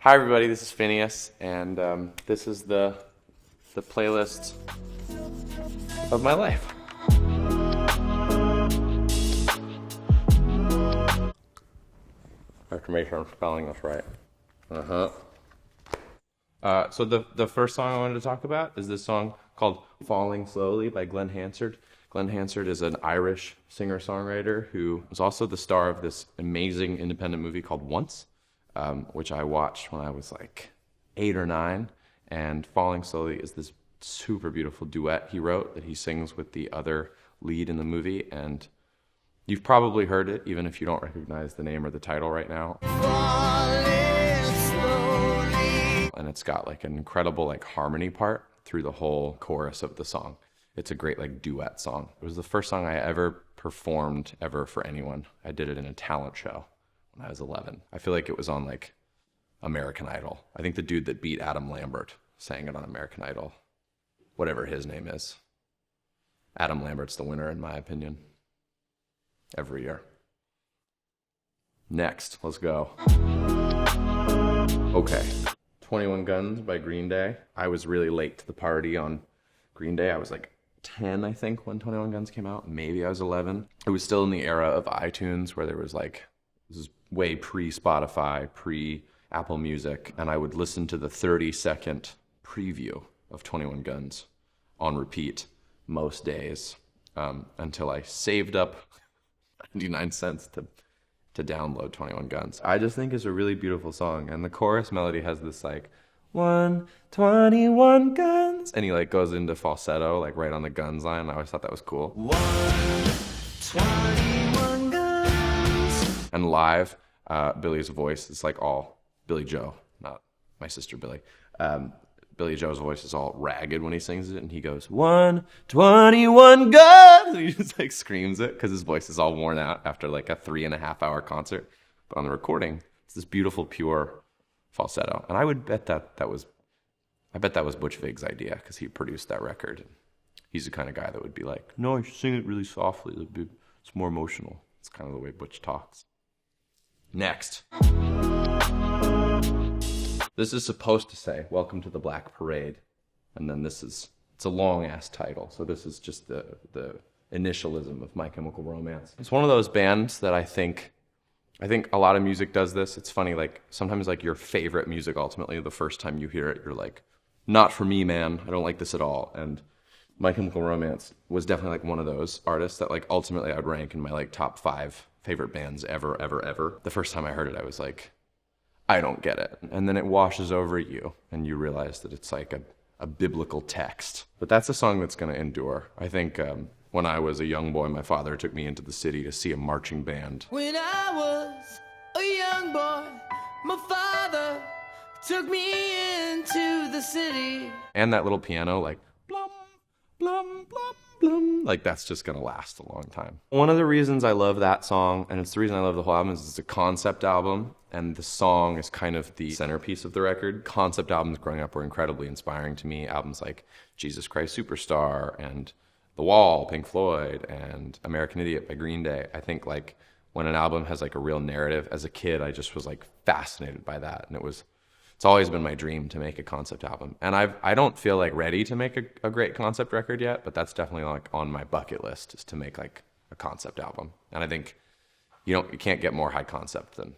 Hi everybody, this is Phineas, and this is the playlist of my life. I have to make sure I'm spelling this right. So the first song I wanted to talk about is this song called Falling Slowly by Glenn Hansard. Glenn Hansard is an Irish singer-songwriter who was also the star of this amazing independent movie called Once, which I watched when I was like 8 or 9. And Falling Slowly is this super beautiful duet he wrote that he sings with the other lead in the movie. And you've probably heard it, even if you don't recognize the name or the title right now. And it's got like an incredible like harmony part through the whole chorus of the song. It's a great like duet song. It was the first song I ever performed ever for anyone. I did it in a talent show when I was 11. I feel like it was on like American Idol. I think the dude that beat Adam Lambert sang it on American Idol. Whatever his name is. Adam Lambert's the winner in my opinion. Every year. Next, let's go. Okay. 21 Guns by Green Day. I was really late to the party on Green Day. I was like 10, I think, when 21 Guns came out. Maybe I was 11. It was still in the era of iTunes where there was like, this is way pre-Spotify, pre-Apple Music, and I would listen to the 30-second preview of 21 Guns on repeat most days until I saved up 99 cents to download 21 Guns. I just think it's a really beautiful song, and the chorus melody has this like 121 guns, and he like goes into falsetto like right on the guns line. I always thought that was cool. 121 guns. And live, Billy's voice is like all Billy Joe, not my sister Billy. Billy Joe's voice is all ragged when he sings it, and he goes 121 guns, and he just like screams it because his voice is all worn out after like a 3.5-hour concert. But on the recording, it's this beautiful, pure falsetto, and I would bet that was Butch Vig's idea because he produced that record. He's the kind of guy that would be like, "No, I should sing it really softly. It's more emotional." It's kind of the way Butch talks. Next. This is supposed to say, "Welcome to the Black Parade." And then it's a long-ass title. So this is just the initialism of My Chemical Romance. It's one of those bands that I think a lot of music does this. It's funny, like, sometimes, like, your favorite music, ultimately, the first time you hear it, you're like, not for me, man. I don't like this at all. And My Chemical Romance was definitely, like, one of those artists that, like, ultimately I would rank in my, like, top 5 favorite bands ever, ever, ever. The first time I heard it, I was like, I don't get it. And then it washes over you, and you realize that it's like a biblical text. But that's a song that's going to endure. I think when I was a young boy, my father took me into the city to see a marching band. When I was a young boy, my father took me into the city. And that little piano, like, blum, blum, blum, blum. Like, that's just going to last a long time. One of the reasons I love that song, and it's the reason I love the whole album, is it's a concept album. And the song is kind of the centerpiece of the record. Concept albums growing up were incredibly inspiring to me. Albums like Jesus Christ Superstar and The Wall, Pink Floyd, and American Idiot by Green Day. I think like when an album has like a real narrative, as a kid, I just was like fascinated by that. And it's always been my dream to make a concept album. And I don't feel like ready to make a great concept record yet, but that's definitely like on my bucket list, is to make like a concept album. And I think you can't get more high concept than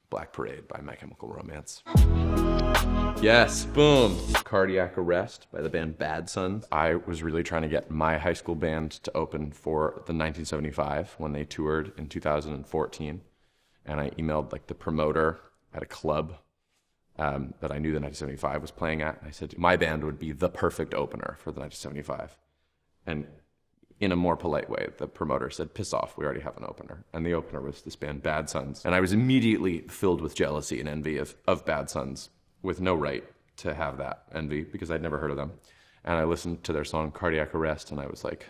Black Parade by My Chemical Romance. Yes, boom. Cardiac Arrest by the band Bad Sons. I was really trying to get my high school band to open for the 1975 when they toured in 2014. And I emailed like the promoter at a club that I knew the 1975 was playing at. I said, my band would be the perfect opener for the 1975. And in a more polite way, the promoter said, piss off, we already have an opener. And the opener was this band, Bad Sons. And I was immediately filled with jealousy and envy of Bad Sons, with no right to have that envy, because I'd never heard of them. And I listened to their song, Cardiac Arrest, and I was like,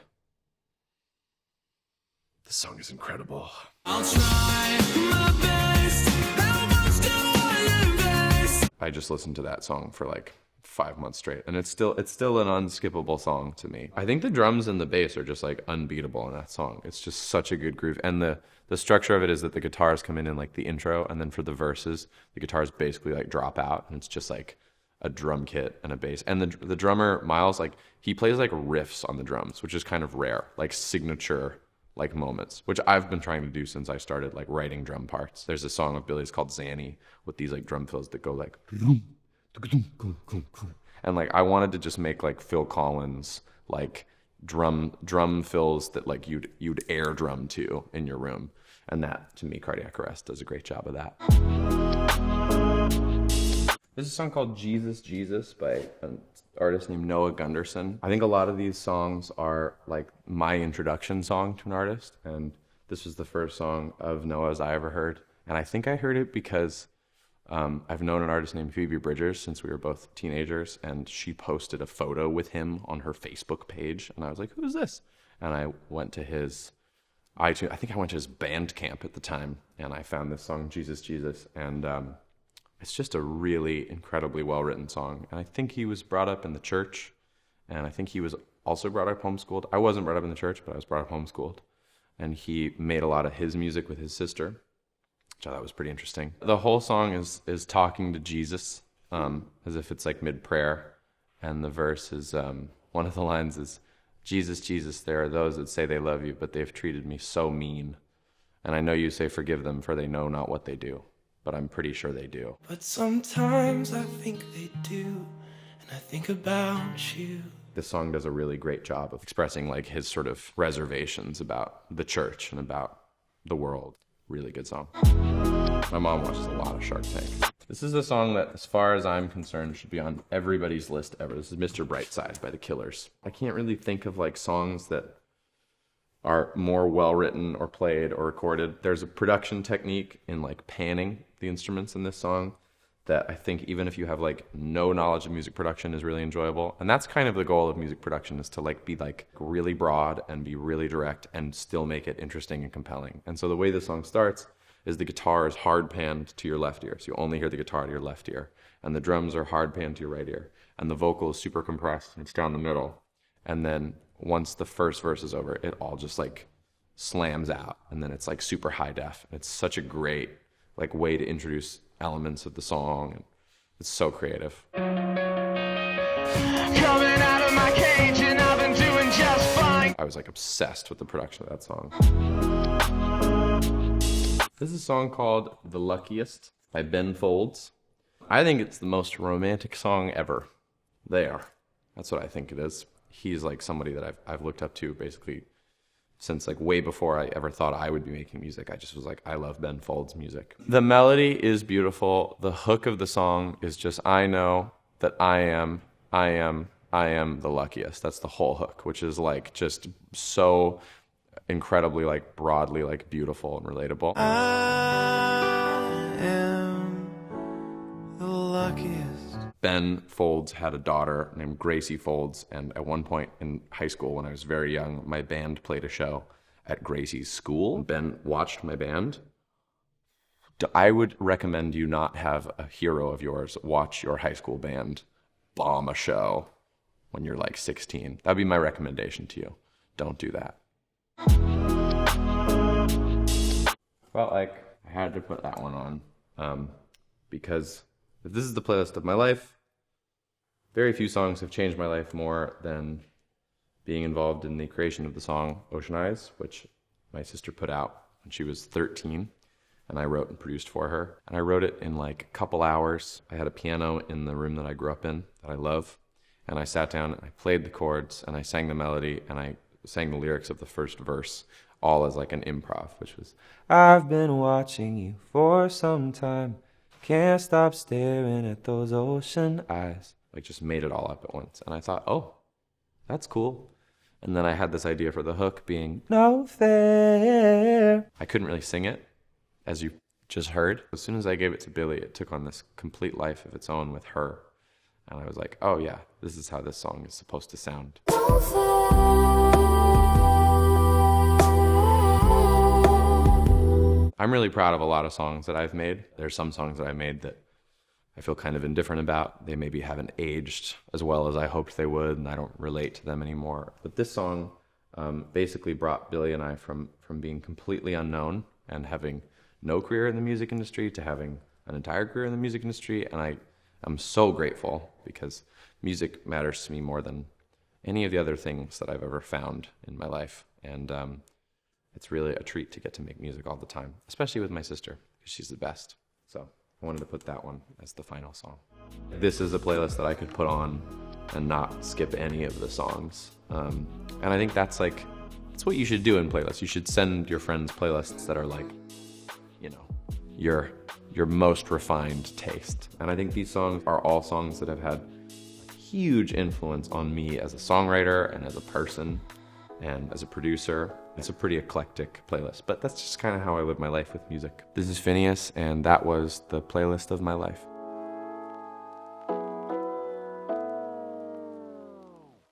this song is incredible. I'll try my best. How much do I invest? I just listened to that song for like 5 months straight, and it's still an unskippable song to me. I think the drums and the bass are just like unbeatable in that song. It's just such a good groove, and the The structure of it is that the guitars come in like the intro, and then for the verses, the guitars basically like drop out, and it's just like a drum kit and a bass. And the drummer, Miles, like he plays like riffs on the drums, which is kind of rare, like signature like moments, which I've been trying to do since I started like writing drum parts. There's a song of Billy's called Zanny with these like drum fills that go like, and like I wanted to just make like Phil Collins like drum fills that like you'd air drum to in your room, and that to me Cardiac Arrest does a great job of that. There's a song called Jesus Jesus by an artist named Noah Gunderson. I think a lot of these songs are like my introduction song to an artist, and this was the first song of Noah's I ever heard. And I think I heard it because I've known an artist named Phoebe Bridgers since we were both teenagers, and she posted a photo with him on her Facebook page, and I was like, who is this? And I went to his iTunes, I think I went to his Bandcamp at the time, and I found this song, Jesus Jesus, and it's just a really incredibly well-written song. And I think he was brought up in the church, and I think he was also brought up homeschooled. I wasn't brought up in the church, but I was brought up homeschooled. And he made a lot of his music with his sister, which I thought was pretty interesting. The whole song is talking to Jesus, as if it's like mid-prayer. And the verse is, one of the lines is, Jesus, Jesus, there are those that say they love you, but they've treated me so mean. And I know you say forgive them, for they know not what they do. But I'm pretty sure they do. But sometimes I think they do, and I think about you. This song does a really great job of expressing like his sort of reservations about the church and about the world. Really good song. My mom watches a lot of Shark Tank. This is a song that, as far as I'm concerned, should be on everybody's list ever. This is Mr. Brightside by The Killers. I can't really think of like songs that are more well-written or played or recorded. There's a production technique in like panning the instruments in this song that I think even if you have like no knowledge of music production is really enjoyable. And that's kind of the goal of music production, is to like be like really broad and be really direct and still make it interesting and compelling. And so the way the song starts is the guitar is hard panned to your left ear. So you only hear the guitar to your left ear. And the drums are hard panned to your right ear. And the vocal is super compressed and it's down the middle. And then once the first verse is over, it all just like slams out. And then it's like super high def. It's such a great like way to introduce elements of the song, and it's so creative. Coming out of my cage and I've been doing just fine. I was like obsessed with the production of that song. This is a song called The Luckiest by Ben Folds. I think it's the most romantic song ever. That's what I think it is. He's like somebody that I've looked up to basically since like way before I ever thought I would be making music. I just was like, I love Ben Folds' music. The melody is beautiful. The hook of the song is just, I know that I am the luckiest. That's the whole hook, which is like just so incredibly like broadly like beautiful and relatable. I am the luckiest. Ben Folds had a daughter named Gracie Folds, and at one point in high school when I was very young, my band played a show at Gracie's school. Ben watched my band. I would recommend you not have a hero of yours watch your high school band bomb a show when you're like 16. That'd be my recommendation to you. Don't do that. Felt like I had to put that one on because if this is the playlist of my life, very few songs have changed my life more than being involved in the creation of the song Ocean Eyes, which my sister put out when she was 13, and I wrote and produced for her. And I wrote it in like a couple hours. I had a piano in the room that I grew up in that I love, and I sat down and I played the chords and I sang the melody and I sang the lyrics of the first verse, all as like an improv, which was, I've been watching you for some time, can't stop staring at those ocean eyes. Like just made it all up at once. And I thought, oh, that's cool. And then I had this idea for the hook being, no fair. I couldn't really sing it, as you just heard. As soon as I gave it to Billy, it took on this complete life of its own with her. And I was like, oh yeah, this is how this song is supposed to sound. I'm really proud of a lot of songs that I've made. There's some songs that I made that I feel kind of indifferent about. They maybe haven't aged as well as I hoped they would, and I don't relate to them anymore. But this song basically brought Billy and I from being completely unknown and having no career in the music industry to having an entire career in the music industry. And I'm so grateful, because music matters to me more than any of the other things that I've ever found in my life. And it's really a treat to get to make music all the time, especially with my sister, because she's the best. So I wanted to put that one as the final song. This is a playlist that I could put on and not skip any of the songs. And I think that's what you should do in playlists. You should send your friends playlists that are like, you know, your most refined taste. And I think these songs are all songs that have had a huge influence on me as a songwriter and as a person and as a producer. It's a pretty eclectic playlist, but that's just kind of how I live my life with music. This is Phineas, and that was the playlist of my life.